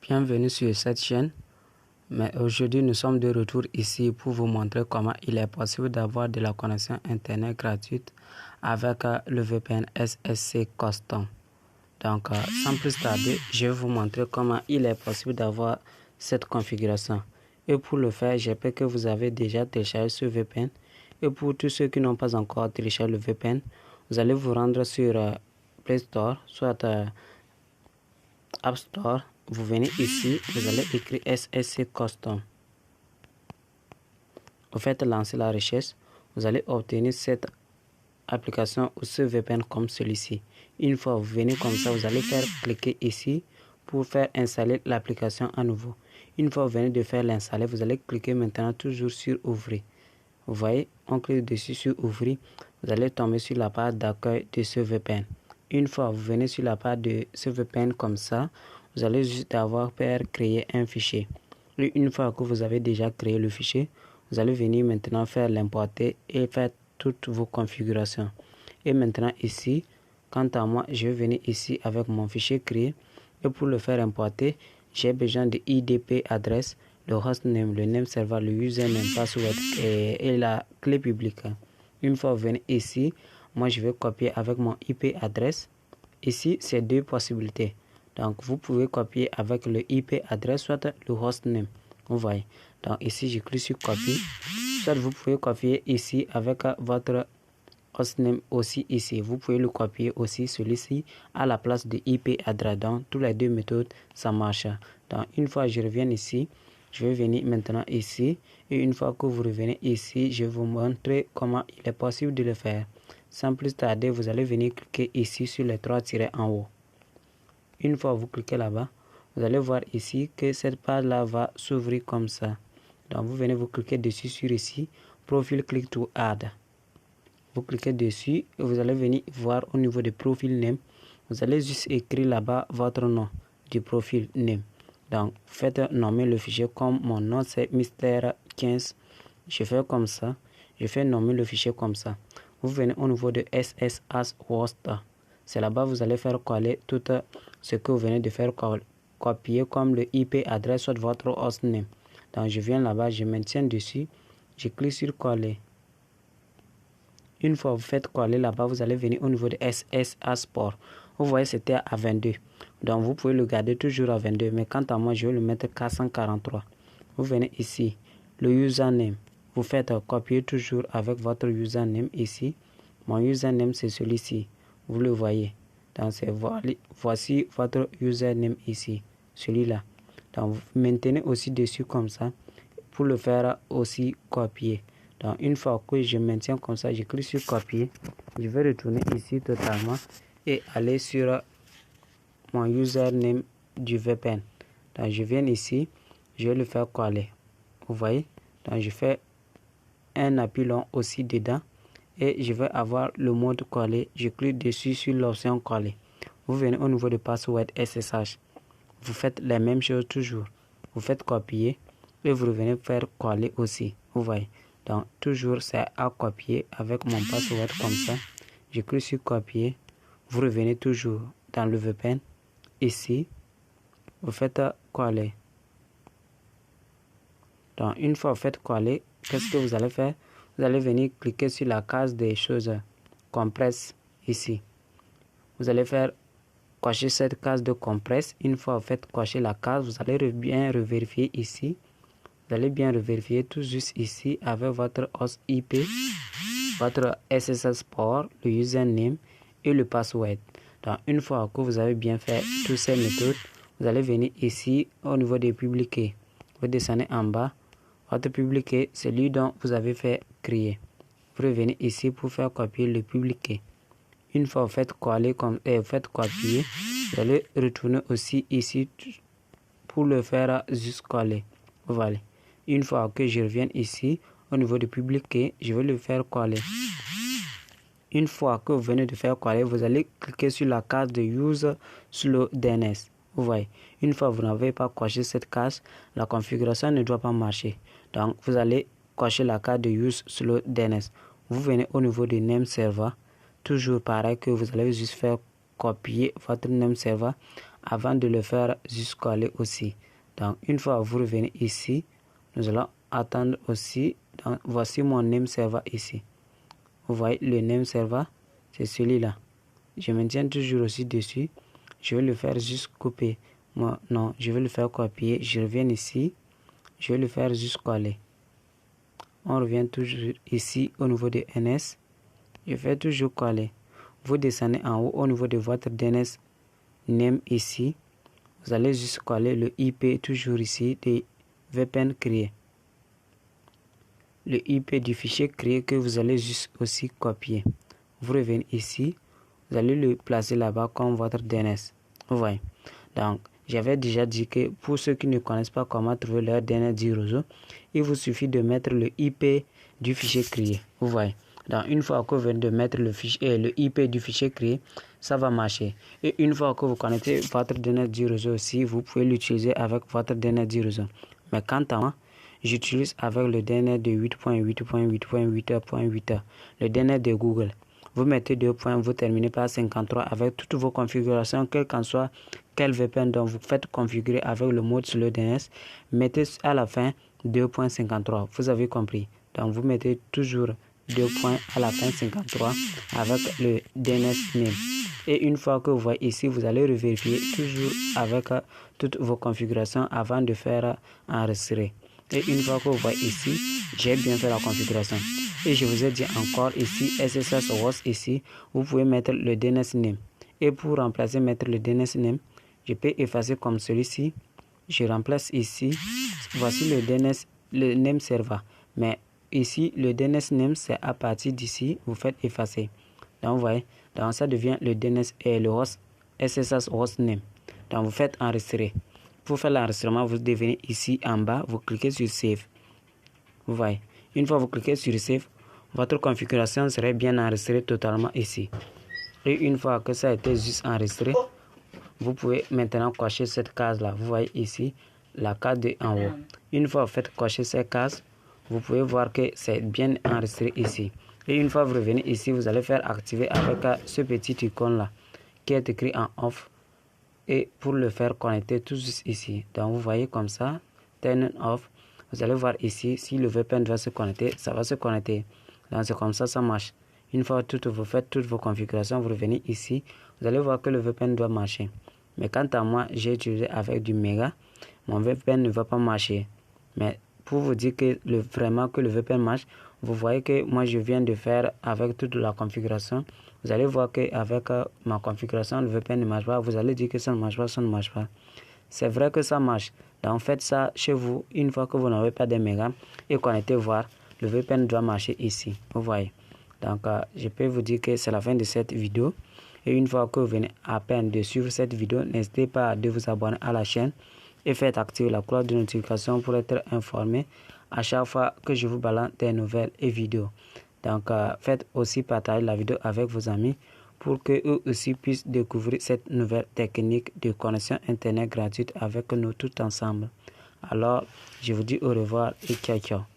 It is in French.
Bienvenue sur cette chaîne. Mais aujourd'hui, nous sommes de retour ici pour vous montrer comment il est possible d'avoir de la connexion Internet gratuite avec le VPN SSC Custom. Donc, sans plus tarder, je vais vous montrer comment il est possible d'avoir cette configuration. Et pour le faire, j'espère que vous avez déjà téléchargé ce VPN. Et pour tous ceux qui n'ont pas encore téléchargé le VPN, vous allez vous rendre sur Play Store, soit App Store. Vous venez ici, vous allez écrire SSC Custom. Vous faites lancer la recherche, vous allez obtenir cette application ou ce VPN comme celui-ci. Une fois vous venez comme ça, vous allez faire cliquer ici pour faire installer l'application à nouveau. Une fois vous venez de faire l'installer, vous allez cliquer maintenant toujours sur ouvrir. Vous voyez, on clique dessus sur ouvrir, vous allez tomber sur la page d'accueil de ce VPN. Une fois vous venez sur la page de ce VPN comme ça, vous allez juste avoir à créer un fichier. Et une fois que vous avez déjà créé le fichier, vous allez venir maintenant faire l'importer et faire toutes vos configurations. Et maintenant ici, quant à moi, je vais venir ici avec mon fichier créé. Et pour le faire importer, j'ai besoin de IDP adresse, le hostname, le name server, le username, password et la clé publique. Une fois vous venez ici, moi je vais copier avec mon IP adresse. Ici, c'est deux possibilités. Donc, vous pouvez copier avec le IP adresse, soit le hostname. Vous voyez. Donc, ici, je clique sur copier. Soit vous pouvez copier ici avec votre hostname aussi ici. Vous pouvez le copier aussi, celui-ci, à la place de IP adresse. Donc, toutes les deux méthodes, ça marche. Donc, une fois que je reviens ici, je vais venir maintenant ici. Et une fois que vous revenez ici, je vais vous montrer comment il est possible de le faire. Sans plus tarder, vous allez venir cliquer ici sur les trois tirets en haut. Une fois vous cliquez là-bas, vous allez voir ici que cette page-là va s'ouvrir comme ça. Donc, vous venez vous cliquer dessus sur ici, profil click to add. Vous cliquez dessus et vous allez venir voir au niveau de profil name. Vous allez juste écrire là-bas votre nom du profil name. Donc, faites nommer le fichier comme mon nom c'est Mr15. Je fais comme ça. Je fais nommer le fichier comme ça. Vous venez au niveau de SSH host. C'est là-bas vous allez faire coller tout ce que vous venez de faire copier comme le IP adresse soit votre hostname. Donc je viens là-bas, je maintiens dessus, je clique sur coller. Une fois vous faites coller là-bas, vous allez venir au niveau de SSH port. Vous voyez c'était à 22. Donc vous pouvez le garder toujours à 22, mais quant à moi je vais le mettre 443. Vous venez ici, le username. Vous faites copier toujours avec votre username ici. Mon username c'est celui-ci. Vous le voyez. Donc voici votre username ici. Celui-là. Donc vous maintenez aussi dessus comme ça. Pour le faire aussi copier. Donc une fois que je maintiens comme ça, je clique sur copier. Je vais retourner ici totalement. Et aller sur mon username du VPN. Donc je viens ici. Je vais le faire coller. Vous voyez. Donc je fais un appui long aussi dedans. Et je vais avoir le mode coller. Je clique dessus sur l'option coller. Vous venez au niveau de password SSH. Vous faites les mêmes choses toujours. Vous faites copier et vous revenez faire coller aussi. Vous voyez. Donc toujours c'est à copier avec mon password comme ça. Je clique sur copier. Vous revenez toujours dans le VPN. Ici. Vous faites coller. Donc une fois vous faites coller, qu'est-ce que vous allez faire? Vous allez venir cliquer sur la case des choses compresse ici. Vous allez faire cocher cette case de compresse. Une fois vous faites cocher la case, vous allez bien revérifier ici. Vous allez bien revérifier tout juste ici avec votre host IP, votre SSH port, le username et le password. Donc une fois que vous avez bien fait toutes ces méthodes, vous allez venir ici au niveau des publiés. Vous descendez en bas. Votre publié, c'est lui dont vous avez fait créer. Vous revenez ici pour faire copier le publié. Une fois vous faites coller vous faites copier, vous allez retourner aussi ici pour le faire juste coller. Voilà. Une fois que je reviens ici au niveau du publié, je vais le faire coller. Une fois que vous venez de faire coller, vous allez cliquer sur la case de Use Slow DNS. Vous voyez, une fois que vous n'avez pas coché cette case, la configuration ne doit pas marcher. Donc, vous allez cocher la case de Use Slow DNS. Vous venez au niveau du name server. Toujours pareil que vous allez juste faire copier votre name server avant de le faire jusqu'à aller aussi. Donc une fois vous revenez ici, nous allons attendre aussi. Donc, voici mon name server ici. Vous voyez le name server, c'est celui-là. Je maintiens toujours aussi dessus. Je vais le faire juste copier. Moi, non, je vais le faire copier. Je reviens ici. Je vais le faire juste coller. On revient toujours ici au niveau de NS. Je fais toujours coller. Vous descendez en haut au niveau de votre DNS name ici. Vous allez juste coller le IP toujours ici de VPN créé. Le IP du fichier créé que vous allez juste aussi copier. Vous revenez ici. Vous allez le placer là-bas comme votre DNS. Vous voyez. Donc, j'avais déjà dit que pour ceux qui ne connaissent pas comment trouver leur DNS du réseau, il vous suffit de mettre le IP du fichier créé. Vous voyez. Donc, une fois que vous venez de mettre le IP du fichier créé, ça va marcher. Et une fois que vous connectez votre DNS du réseau aussi, vous pouvez l'utiliser avec votre DNS du réseau. Mais quant à moi, j'utilise avec le DNS de 8.8.8.8.8, le DNS de Google. Vous mettez 2 points, vous terminez par 53 avec toutes vos configurations, quel qu'en soit quel VPN dont vous faites configurer avec le mode sur le DNS. Mettez à la fin 2.53. Vous avez compris. Donc vous mettez toujours 2 points à la fin 53 avec le DNS name. Et une fois que vous voyez ici, vous allez revérifier toujours avec toutes vos configurations avant de faire enregistrer. Et une fois que vous voyez ici, j'ai bien fait la configuration. Et je vous ai dit encore ici, SSH host ici, vous pouvez mettre le DNS name. Et pour remplacer, mettre le DNS name, je peux effacer comme celui-ci. Je remplace ici. Voici le DNS, le name server. Mais ici, le DNS name, c'est à partir d'ici, vous faites effacer. Donc, vous voyez, donc ça devient le DNS et le host SSH host name. Donc, vous faites enregistrer. Pour faire l'enregistrement, vous devenez ici en bas, vous cliquez sur Save. Vous voyez, une fois vous cliquez sur Save, votre configuration serait bien enregistrée totalement ici. Et une fois que ça a été juste enregistré, vous pouvez maintenant cocher cette case-là. Vous voyez ici, la case de en haut. Une fois vous faites cocher cette case, vous pouvez voir que c'est bien enregistré ici. Et une fois vous revenez ici, vous allez faire activer avec ce petit icône-là qui est écrit en off. Et pour le faire connecter tout juste ici. Donc vous voyez comme ça, turn off. Vous allez voir ici, si le VPN doit se connecter, ça va se connecter. Donc c'est comme ça marche. Une fois que vous faites toutes vos configurations, vous revenez ici, vous allez voir que le VPN doit marcher. Mais quant à moi, j'ai utilisé avec du méga, mon VPN ne va pas marcher. Mais pour vous dire que vraiment que le VPN marche, vous voyez que moi je viens de faire avec toute la configuration. Vous allez voir qu'avec ma configuration, le VPN ne marche pas. Vous allez dire que ça ne marche pas, ça ne marche pas. C'est vrai que ça marche. Donc faites ça chez vous une fois que vous n'avez pas de mégas et connectez voir. Le VPN doit marcher ici. Vous voyez. Donc je peux vous dire que c'est la fin de cette vidéo. Et une fois que vous venez à peine de suivre cette vidéo, n'hésitez pas à vous abonner à la chaîne et faites activer la cloche de notification pour être informé à chaque fois que je vous balance des nouvelles et vidéos. Donc faites aussi partager la vidéo avec vos amis pour qu'eux aussi puissent découvrir cette nouvelle technique de connexion internet gratuite avec nous tout ensemble. Alors je vous dis au revoir et ciao ciao.